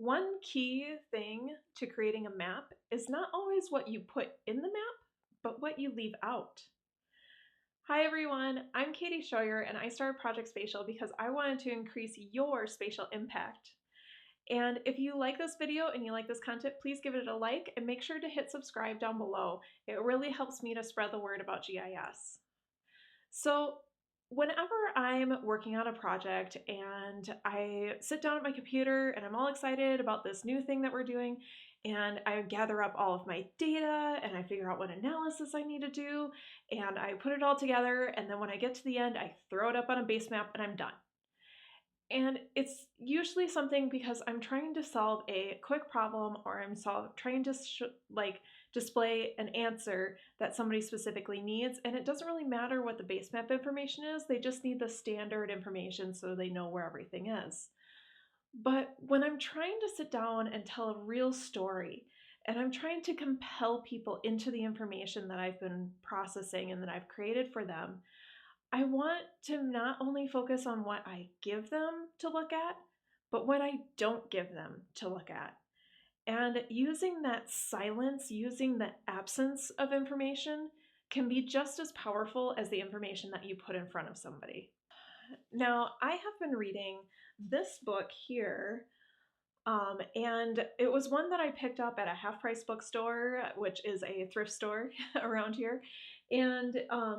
One key thing to creating a map is not always what you put in the map, but what you leave out. Hi everyone, I'm Katie Scheurer and I started Project Spatial because I wanted to increase your spatial impact. And if you like this video and you like this content, please give it a like and make sure to hit subscribe down below. It really helps me to spread the word about GIS. So whenever I'm working on a project and I sit down at my computer and I'm all excited about this new thing that we're doing, and I gather up all of my data and I figure out what analysis I need to do and I put it all together, and then when I get to the end I throw it up on a base map and I'm done. And it's usually something because I'm trying to solve a quick problem, or I'm trying to display an answer that somebody specifically needs, and it doesn't really matter what the base map information is, they just need the standard information so they know where everything is. But when I'm trying to sit down and tell a real story, and I'm trying to compel people into the information that I've been processing and that I've created for them, I want to not only focus on what I give them to look at, but what I don't give them to look at. And using that silence, using the absence of information, can be just as powerful as the information that you put in front of somebody. Now, I have been reading this book here, and it was one that I picked up at a half-price bookstore, which is a thrift store around here. And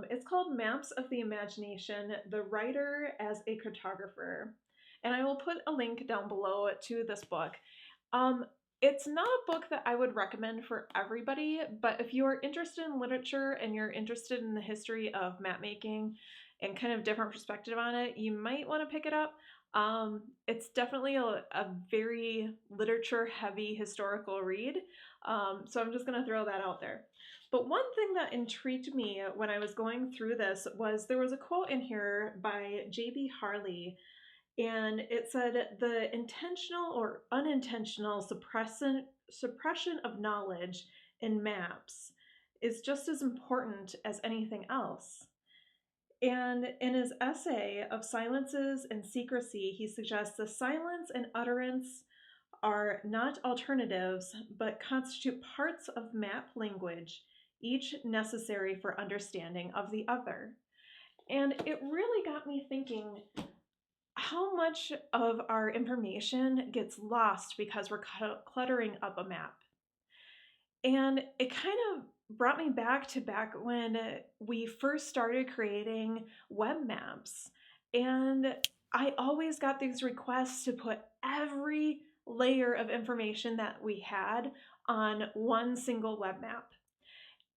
it's called Maps of the Imagination, The Writer as a Cartographer. And I will put a link down below to this book. It's not a book that I would recommend for everybody, but if you're interested in literature and you're interested in the history of map making and kind of different perspective on it, you might want to pick it up. It's definitely a very literature-heavy historical read, so I'm just going to throw that out there. But one thing that intrigued me when I was going through this was there was a quote in here by J.B. Harley, and it said, "The intentional or unintentional suppression of knowledge in maps is just as important as anything else." And in his essay of Silences and Secrecy, he suggests the silence and utterance are not alternatives, but constitute parts of map language, each necessary for understanding of the other. And it really got me thinking how much of our information gets lost because we're cluttering up a map. And it kind of brought me back to when we first started creating web maps. And I always got these requests to put every layer of information that we had on one single web map.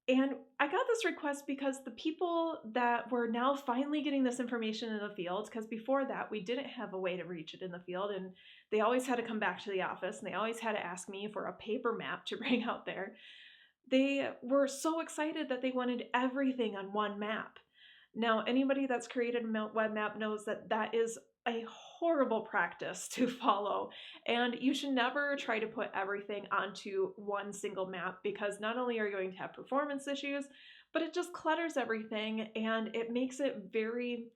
And I got this request because the people that were now finally getting this information in the field, because before that we didn't have a way to reach it in the field, and they always had to come back to the office and they always had to ask me for a paper map to bring out there. They were so excited that they wanted everything on one map. Now, anybody that's created a web map knows that that is a horrible practice to follow, and you should never try to put everything onto one single map, because not only are you going to have performance issues, but it just clutters everything and it makes it very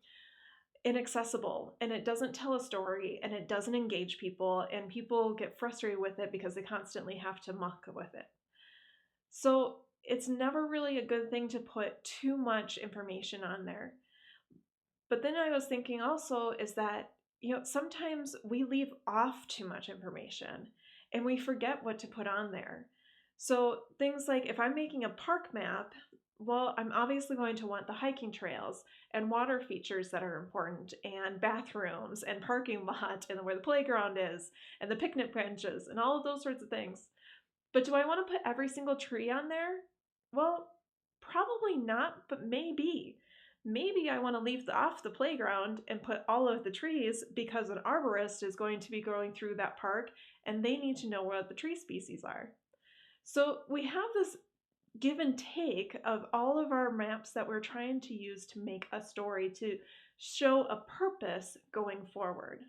inaccessible, and it doesn't tell a story, and it doesn't engage people, and people get frustrated with it because they constantly have to muck with it. So it's never really a good thing to put too much information on there. But then I was thinking also is that, sometimes we leave off too much information and we forget what to put on there. So things like if I'm making a park map, well, I'm obviously going to want the hiking trails and water features that are important, and bathrooms and parking lot and where the playground is and the picnic benches and all of those sorts of things. But do I want to put every single tree on there? Well, probably not, but maybe. Maybe I want to leave off the playground and put all of the trees because an arborist is going to be going through that park and they need to know what the tree species are. So we have this give and take of all of our maps that we're trying to use to make a story, to show a purpose going forward.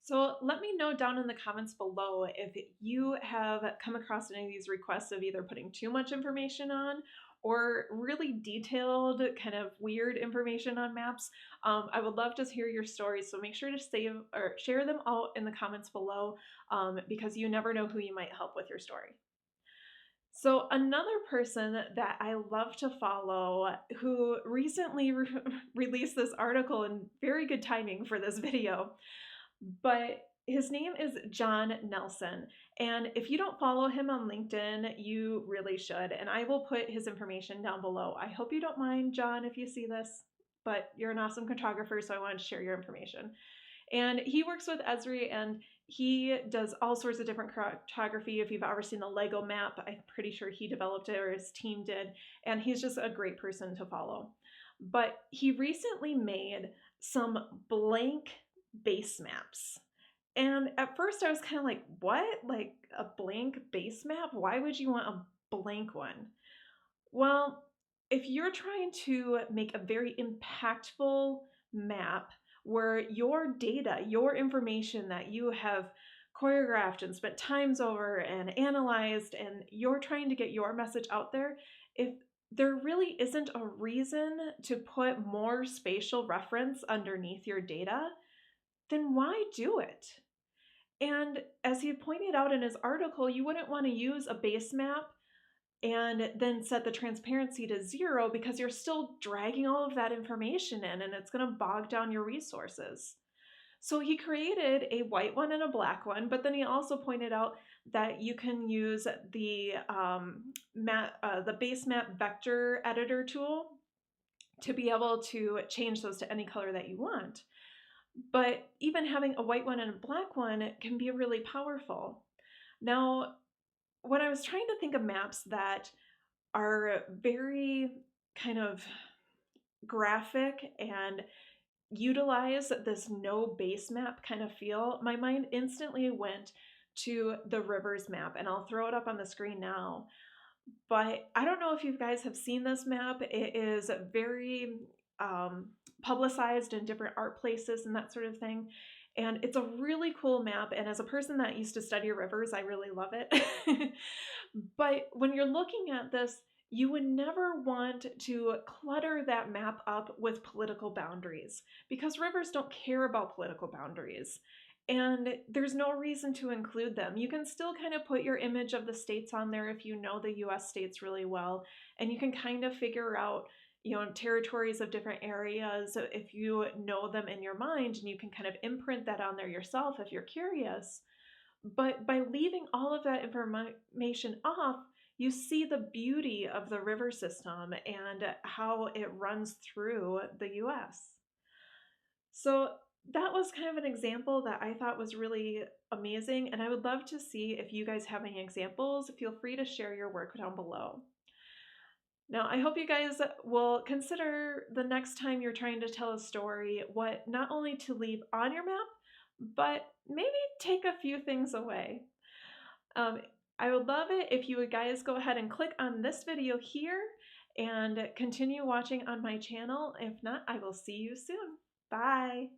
So let me know down in the comments below if you have come across any of these requests of either putting too much information on or really detailed, kind of weird information on maps, I would love to hear your stories. So make sure to save or share them all in the comments below, because you never know who you might help with your story. So another person that I love to follow who recently released this article, in very good timing for this video, but his name is John Nelson. And if you don't follow him on LinkedIn, you really should. And I will put his information down below. I hope you don't mind, John, if you see this, but you're an awesome cartographer, so I wanted to share your information. And he works with Esri, and he does all sorts of different cartography. If you've ever seen the Lego map, I'm pretty sure he developed it or his team did. And he's just a great person to follow. But he recently made some blank base maps. And at first I was kind of like, what? Like a blank base map? Why would you want a blank one? Well, if you're trying to make a very impactful map where your data, your information that you have choreographed and spent times over and analyzed, and you're trying to get your message out there, if there really isn't a reason to put more spatial reference underneath your data, then why do it? And as he pointed out in his article, you wouldn't want to use a base map and then set the transparency to 0 because you're still dragging all of that information in and it's going to bog down your resources. So he created a white one and a black one, but then he also pointed out that you can use the base map vector editor tool to be able to change those to any color that you want. But even having a white one and a black one can be really powerful. Now, when I was trying to think of maps that are very kind of graphic and utilize this no base map kind of feel, my mind instantly went to the rivers map, and I'll throw it up on the screen now. But I don't know if you guys have seen this map. It is very publicized in different art places and that sort of thing. And it's a really cool map. And as a person that used to study rivers, I really love it. But when you're looking at this, you would never want to clutter that map up with political boundaries because rivers don't care about political boundaries. And there's no reason to include them. You can still kind of put your image of the states on there if you know the US states really well, and you can kind of figure out, territories of different areas if you know them in your mind, and you can kind of imprint that on there yourself if you're curious. But by leaving all of that information off, you see the beauty of the river system and how it runs through the US. So that was kind of an example that I thought was really amazing, and I would love to see if you guys have any examples. Feel free to share your work down below. Now, I hope you guys will consider the next time you're trying to tell a story what not only to leave on your map, but maybe take a few things away. I would love it if you would guys go ahead and click on this video here and continue watching on my channel. If not, I will see you soon. Bye.